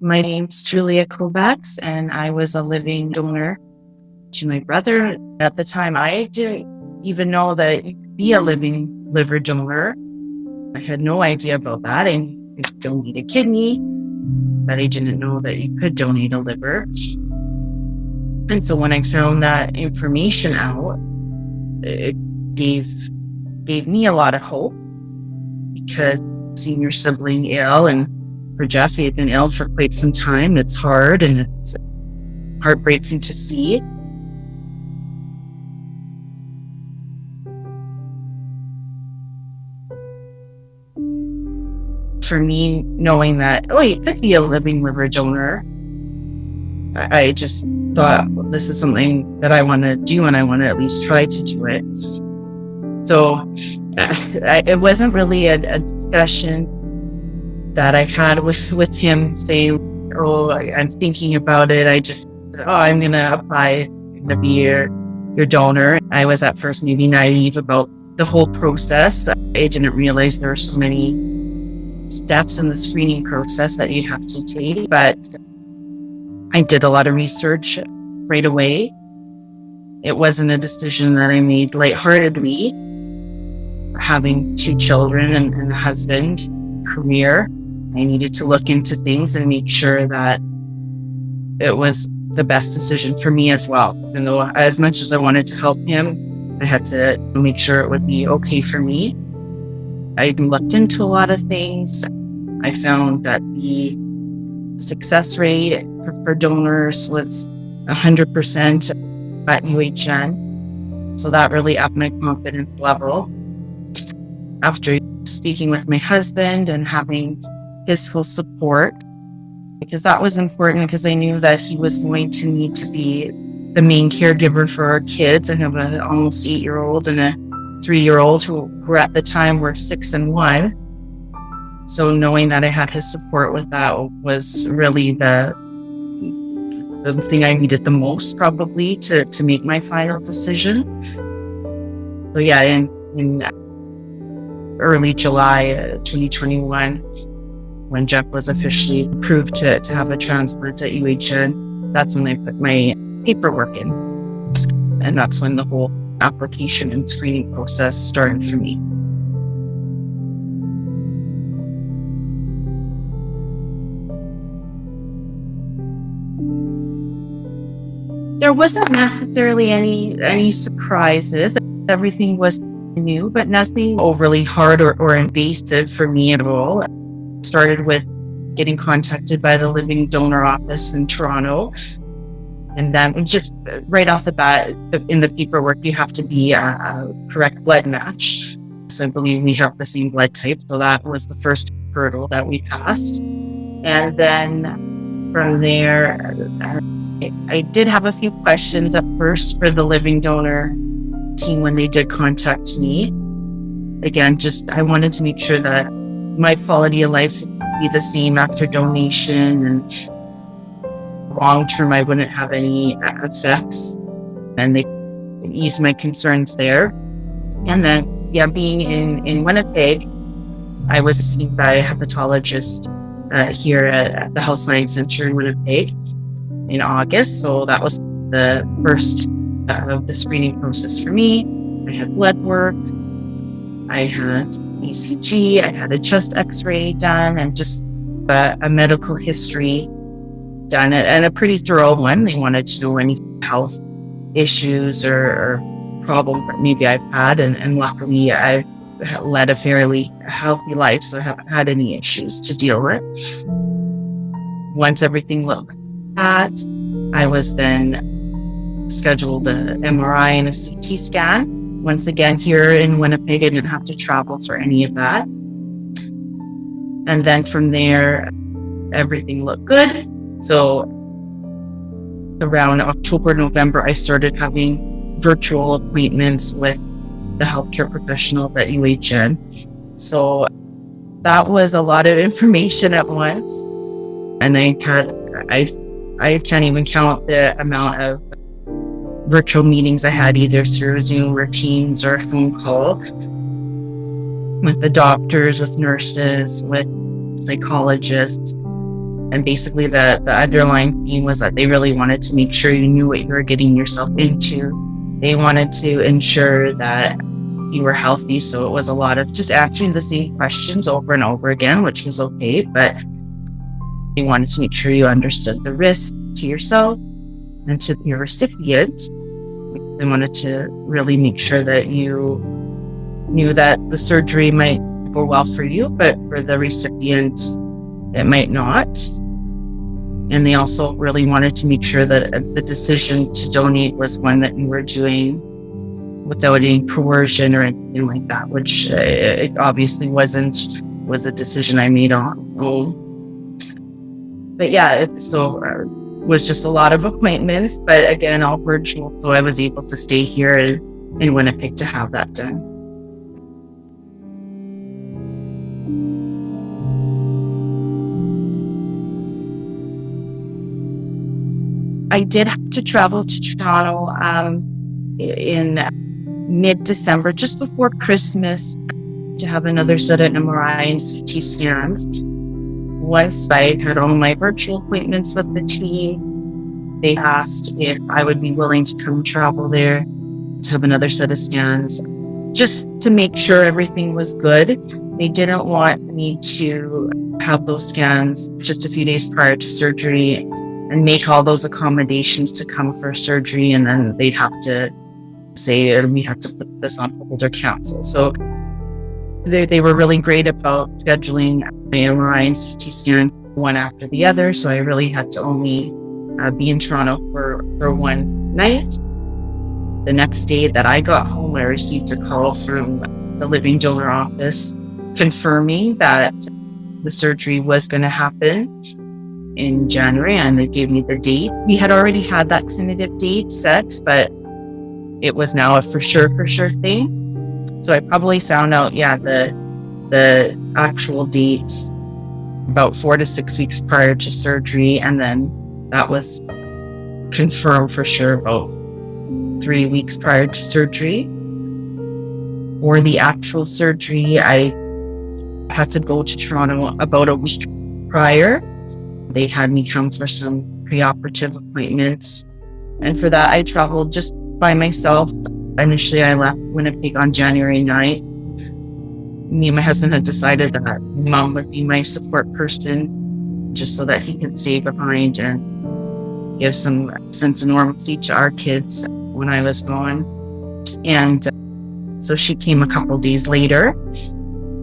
My name's Julia Kovacs, and I was a living donor to my brother. At the time, I didn't even know that you could be a living liver donor. I had no idea about that. I could donate a kidney, but I didn't know that you could donate a liver. And so when I found that information out, it gave me a lot of hope, because seeing your sibling ill, and for Jeff, he had been ill for quite some time. It's hard, and it's heartbreaking to see. For me, knowing that, you could be a living liver donor, I just thought, well, this is something that I want to do, and I want to at least try to do it. So it wasn't really a discussion that I had with him saying, I'm thinking about it. I just, I'm going to apply to be your donor. I was at first maybe naive about the whole process. I didn't realize there were so many steps in the screening process that you have to take, but I did a lot of research right away. It wasn't a decision that I made lightheartedly. Having 2 children and a husband, career, I needed to look into things and make sure that it was the best decision for me as well. Even though, as much as I wanted to help him, I had to make sure it would be okay for me. I looked into a lot of things. I found that the success rate for donors was 100% at UHN. So that really upped my confidence level. After speaking with my husband and having his full support, because that was important, because I knew that he was going to need to be the main caregiver for our kids. I have an almost 8-year-old and a 3-year-old who at the time were 6 and 1. So knowing that I had his support with that was really the thing I needed the most, probably, to make my final decision. So yeah, in early July 2021, when Jeff was officially approved to have a transplant at UHN, that's when I put my paperwork in. And that's when the whole application and screening process started for me. There wasn't necessarily any surprises. Everything was new, but nothing overly hard or invasive for me at all. Started with getting contacted by the living donor office in Toronto. And then just right off the bat, in the paperwork, you have to be a correct blood match. So I believe we have the same blood type. So that was the first hurdle that we passed. And then from there, I did have a few questions at first for the living donor team when they did contact me. Again, I wanted to make sure that my quality of life would be the same after donation, and long term I wouldn't have any effects, and they eased my concerns there. And then, being in Winnipeg, I was seen by a hepatologist here at the Health Science Center in Winnipeg in August. So that was the first of the screening process for me. I had blood work, I had ECG, I had a chest x-ray done, and just a medical history done, and a pretty thorough one. They wanted to know any health issues or problems that maybe I've had, and luckily I've led a fairly healthy life, so I haven't had any issues to deal with. Once everything looked at, I was then scheduled an MRI and a CT scan. Once again, here in Winnipeg, I didn't have to travel for any of that. And then from there, everything looked good. So around October, November, I started having virtual appointments with the healthcare professional at UHN. So that was a lot of information at once. And I can't even count the amount of virtual meetings I had, either through Zoom or Teams or a phone call, with the doctors, with nurses, with psychologists. And basically the underlying theme was that they really wanted to make sure you knew what you were getting yourself into. They wanted to ensure that you were healthy. So it was a lot of just answering the same questions over and over again, which was okay. But they wanted to make sure you understood the risk to yourself and to your recipient. They wanted to really make sure that you knew that the surgery might go well for you, but for the recipient, it might not. And they also really wanted to make sure that the decision to donate was one that you were doing without any coercion or anything like that, which it obviously was a decision I made on own. But yeah, it was just a lot of appointments, but again, all virtual. So I was able to stay here in Winnipeg to have that done. I did have to travel to Toronto in mid-December, just before Christmas, to have another set of MRI and CT scans. Once I had all my virtual appointments with the team, they asked if I would be willing to come travel there to have another set of scans, just to make sure everything was good. They didn't want me to have those scans just a few days prior to surgery and make all those accommodations to come for surgery, and then they'd have to say, we have to put this on hold or cancel. So they were really great about scheduling the MRI and CT scan one after the other. So I really had to only be in Toronto for one night. The next day that I got home, I received a call from the living donor office confirming that the surgery was going to happen in January, and they gave me the date. We had already had that tentative date set, but it was now a for sure thing. So I probably found out, the actual dates about 4 to 6 weeks prior to surgery, and then that was confirmed for sure about 3 weeks prior to surgery. For the actual surgery, I had to go to Toronto about a week prior. They had me come for some preoperative appointments, and for that I traveled just by myself. Initially, I left Winnipeg on January 9th. Me and my husband had decided that Mom would be my support person, just so that he could stay behind and give some sense of normalcy to our kids when I was gone. And so she came a couple days later.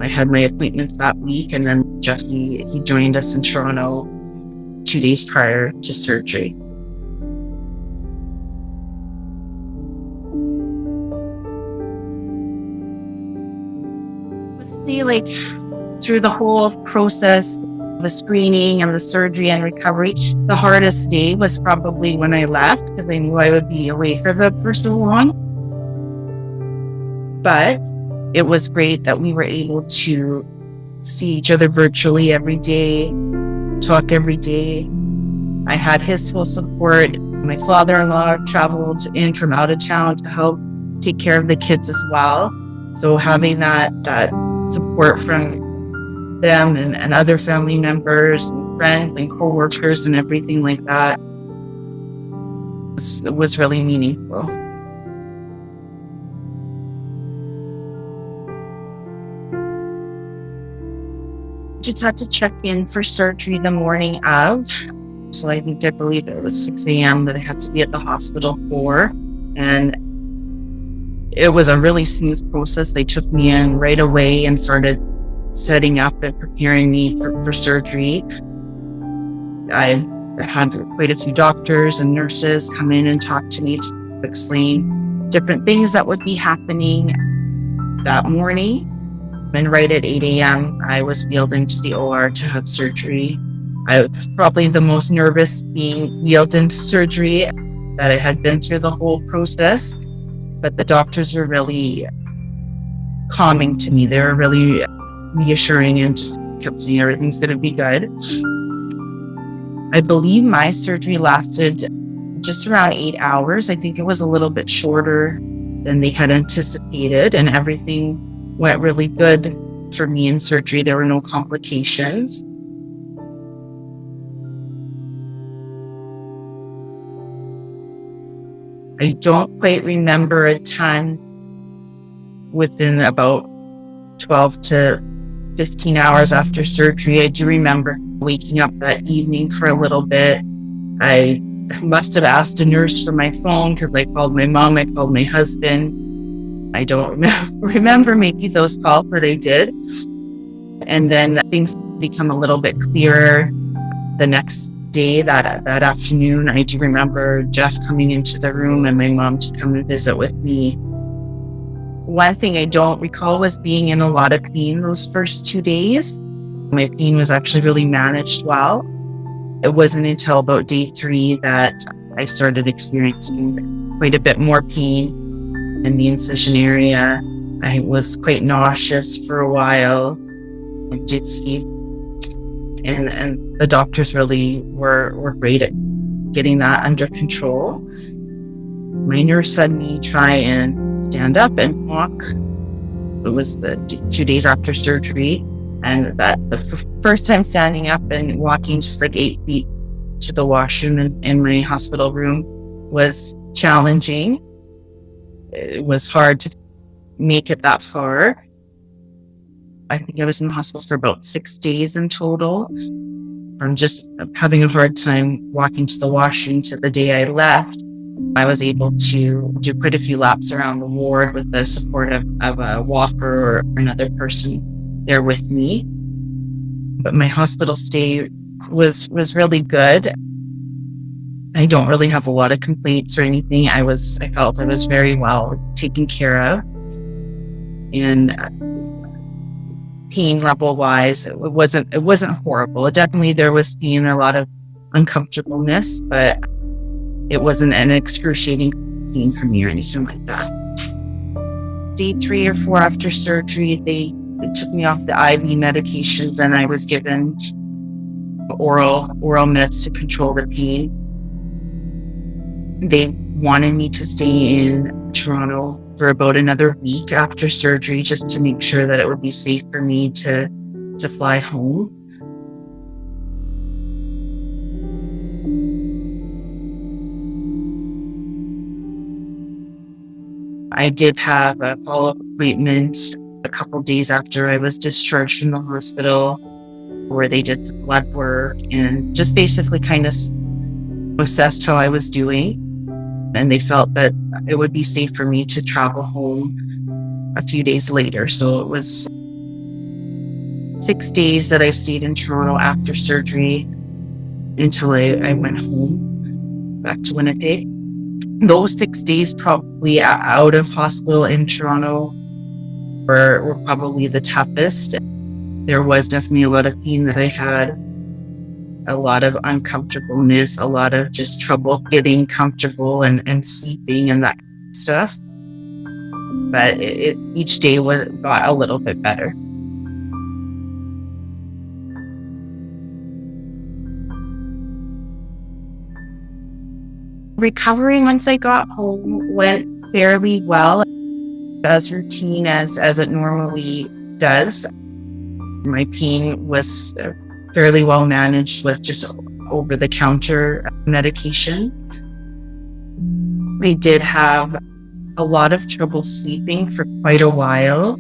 I had my appointments that week, and then Jeff, he joined us in Toronto 2 days prior to surgery. Like through the whole process, the screening and the surgery and recovery, the hardest day was probably when I left, because I knew I would be away for so long. But it was great that we were able to see each other virtually every day, talk every day. I had his full support. My father-in-law traveled in from out of town to help take care of the kids as well. So having that support from them and other family members and friends and co-workers and everything like that was really meaningful. Just had to check in for surgery the morning of. So I believe it was 6 a.m. that I had to be at the hospital for. And it was a really smooth process. They took me in right away and started setting up and preparing me for surgery. I had quite a few doctors and nurses come in and talk to me to explain different things that would be happening that morning. And right at 8 a.m., I was wheeled into the OR to have surgery. I was probably the most nervous being wheeled into surgery that I had been through the whole process. But the doctors were really calming to me. They were really reassuring and just kept saying everything's going to be good. I believe my surgery lasted just around 8 hours. I think it was a little bit shorter than they had anticipated, and everything went really good for me in surgery. There were no complications. I don't quite remember a ton within about 12 to 15 hours after surgery. I do remember waking up that evening for a little bit. I must have asked a nurse for my phone because I called my mom, I called my husband. I don't remember making those calls, but I did. And then things become a little bit clearer the next day, that afternoon. I do remember Jeff coming into the room and my mom to come and visit with me. One thing I don't recall was being in a lot of pain those first 2 days. My pain was actually really managed well. It wasn't until about day 3 that I started experiencing quite a bit more pain in the incision area. I was quite nauseous for a while, dizzy, and the doctors really were great at getting that under control. My nurse had me try and stand up and walk. It was the 2 days after surgery, and that the first time standing up and walking just like 8 feet to the washroom in my hospital room was challenging. It was hard to make it that far. I think I was in the hospital for about 6 days in total, from just having a hard time walking to the washroom to the day I left. I was able to do quite a few laps around the ward with the support of a walker or another person there with me. But my hospital stay was really good. I don't really have a lot of complaints or anything. I felt I was very well taken care of. And pain level wise, it wasn't horrible. Definitely there was pain, a lot of uncomfortableness, but it wasn't an excruciating pain for me or anything like that. Day 3 or 4 after surgery, they took me off the IV medications and I was given oral meds to control the pain. They wanted me to stay in Toronto for about another week after surgery, just to make sure that it would be safe for me to fly home. I did have a follow-up appointment a couple days after I was discharged from the hospital, where they did some blood work and just basically kind of assessed how I was doing. And they felt that it would be safe for me to travel home a few days later. So it was 6 days that I stayed in Toronto after surgery until I went home back to Winnipeg. Those 6 days probably out of hospital in Toronto were probably the toughest. There was definitely a lot of pain that I had, a lot of uncomfortableness, a lot of just trouble getting comfortable and sleeping and that kind of stuff. But each day got a little bit better. Recovery once I got home went fairly well, as routine as it normally does. My pain was fairly well managed with just over-the-counter medication. I did have a lot of trouble sleeping for quite a while.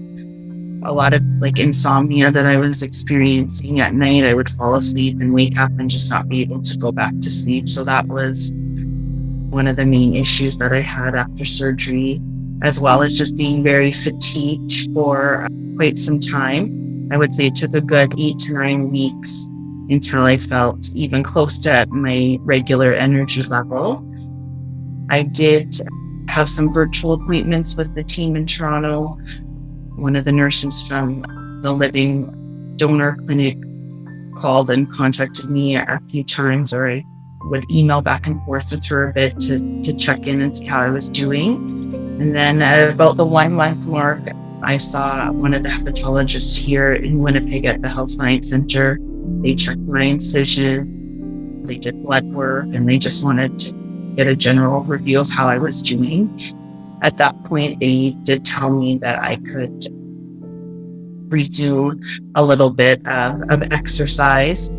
A lot of insomnia that I was experiencing at night. I would fall asleep and wake up and just not be able to go back to sleep. So that was one of the main issues that I had after surgery, as well as just being very fatigued for quite some time. I would say it took a good 8 to 9 weeks until I felt even close to my regular energy level. I did have some virtual appointments with the team in Toronto. One of the nurses from the Living Donor Clinic called and contacted me a few times, or I would email back and forth with her a bit to check in and see how I was doing. And then at about the 1 month mark, I saw one of the hepatologists here in Winnipeg at the Health Science Center. They checked my incision, they did blood work, and they just wanted to get a general overview of how I was doing. At that point, they did tell me that I could resume a little bit of exercise.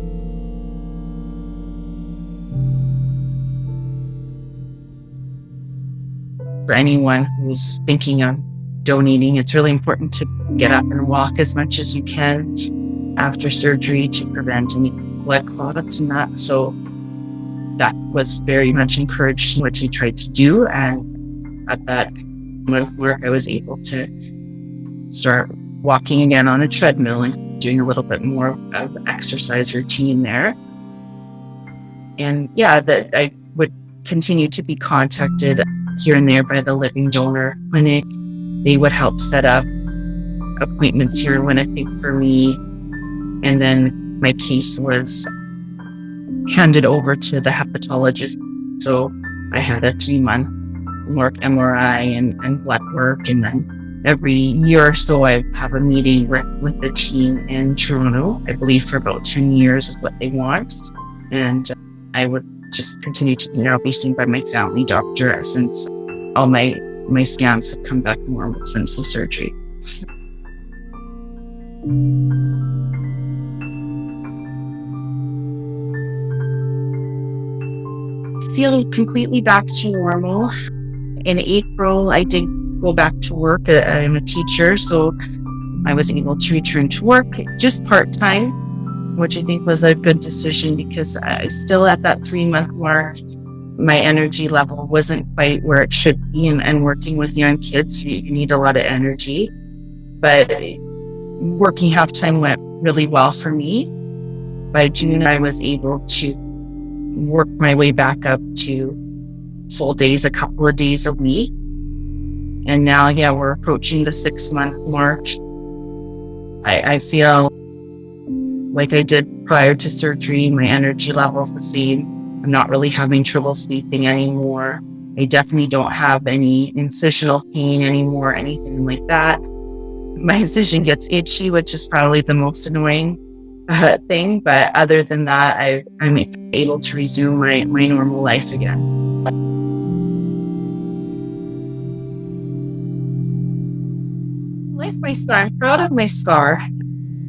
for anyone who's thinking of donating, it's really important to get up and walk as much as you can after surgery to prevent any blood clots and that. So that was very much encouraged, which I tried to do. And at that moment of work, I was able to start walking again on a treadmill and doing a little bit more of exercise routine there. And that I would continue to be contacted here and there by the Living Donor Clinic. They would help set up appointments here in Winnipeg for me. And then my case was handed over to the hepatologist. So I had a 3-month work MRI and blood work. And then every year or so, I have a meeting with the team in Toronto. I believe for about 10 years is what they want. And I would just continue to be seen by my family doctor since all my scans have come back normal since the surgery. Feel completely back to normal. In April, I did go back to work. I'm a teacher, so I was able to return to work just part-time, which I think was a good decision because I still at that 3-month mark, my energy level wasn't quite where it should be. And working with young kids, you need a lot of energy. But working half-time went really well for me. By June, I was able to work my way back up to full days, a couple of days a week. And now, we're approaching the 6-month mark. I feel like I did prior to surgery. My energy level is the same. I'm not really having trouble sleeping anymore. I definitely don't have any incisional pain anymore, anything like that. My incision gets itchy, which is probably the most annoying thing. But other than that, I'm able to resume my normal life again. Like my scar, I'm proud of my scar.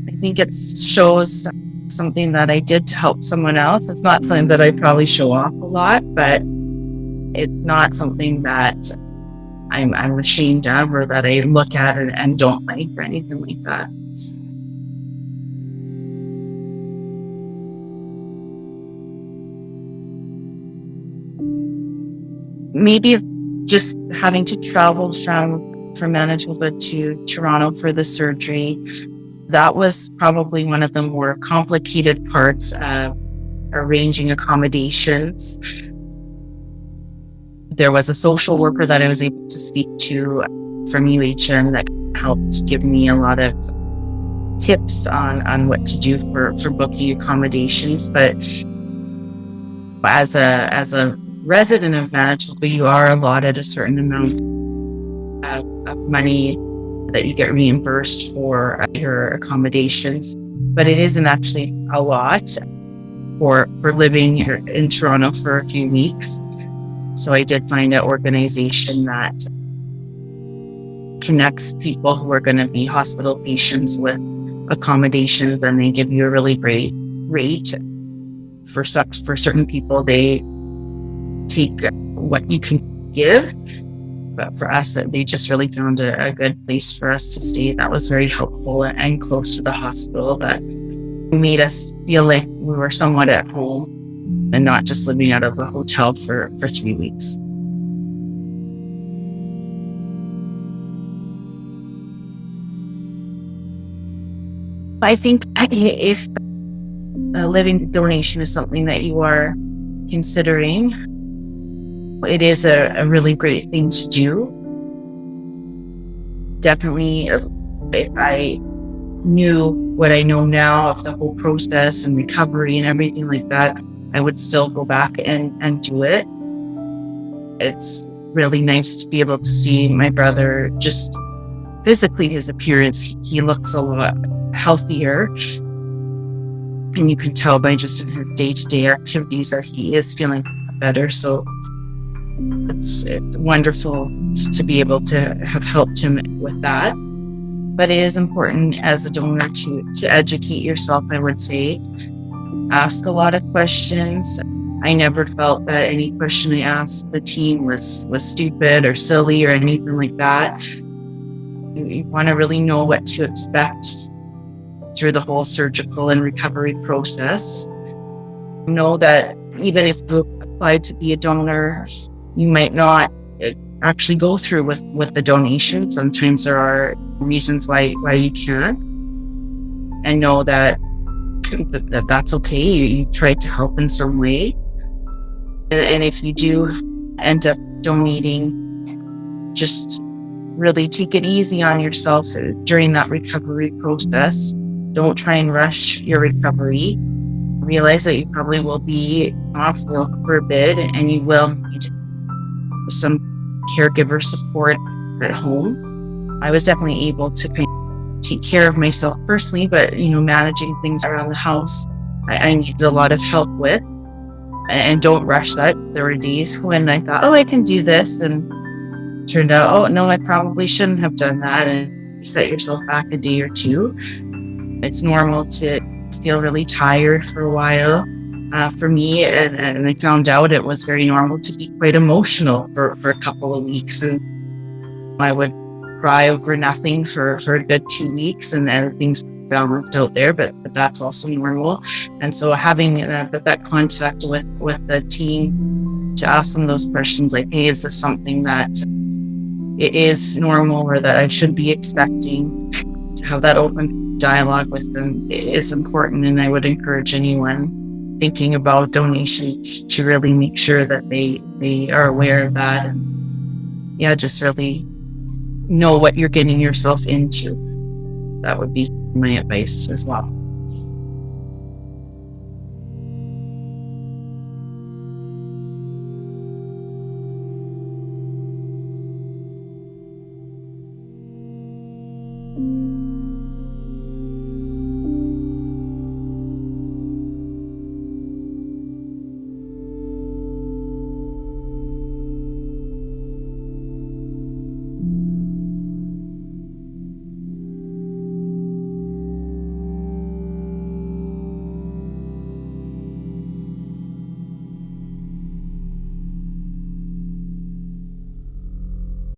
I think it shows something that I did to help someone else. It's not something that I probably show off a lot, but it's not something that I'm ashamed of or that I look at and don't like or anything like that. Maybe just having to travel from Manitoba to Toronto for the surgery, that was probably one of the more complicated parts of arranging accommodations. There was a social worker that I was able to speak to from UHN that helped give me a lot of tips on what to do for booking accommodations. But as a resident of Manitoba, you are allotted a certain amount of money that you get reimbursed for your accommodations, but it isn't actually a lot for living here in Toronto for a few weeks. So I did find an organization that connects people who are going to be hospital patients with accommodations, and they give you a really great rate. For certain people, they take what you can give. But for us, they just really found a good place for us to stay. That was very helpful and close to the hospital. That made us feel like we were somewhat at home and not just living out of a hotel for 3 weeks. I think if a living donation is something that you are considering, it is a really great thing to do. Definitely, if I knew what I know now of the whole process and recovery and everything like that, I would still go back and do it. It's really nice to be able to see my brother, just physically, his appearance, he looks a lot healthier. And you can tell by just his day-to-day activities that he is feeling better. So it's wonderful to be able to have helped him with that. But it is important as a donor to educate yourself, I would say. Ask a lot of questions. I never felt that any question I asked the team was stupid or silly or anything like that. You want to really know what to expect through the whole surgical and recovery process. Know that even if you apply to be a donor, you might not actually go through with the donation. Sometimes there are reasons why you can't, and know that that's okay. You tried to help in some way, and if you do end up donating, just really take it easy on yourself during that recovery process. Don't try and rush your recovery. Realize that you probably will be off work for a bit, and you will need some caregiver support at home. I was definitely able to take care of myself personally, but managing things around the house, I needed a lot of help with. And don't rush that. There were days when I thought, I can do this, and turned out, oh no, I probably shouldn't have done that, and you set yourself back a day or two. It's normal to feel really tired for a while. For me, and I found out it was very normal to be quite emotional for a couple of weeks, and I would cry over nothing for a good 2 weeks, and then things balanced out there, but that's also normal. And so having that contact with the team to ask them those questions, like, hey, is this something that it is normal or that I should be expecting, to have that open dialogue with them is important. And I would encourage anyone thinking about donations to really make sure that they are aware of that, and just really know what you're getting yourself into. That would be my advice as well.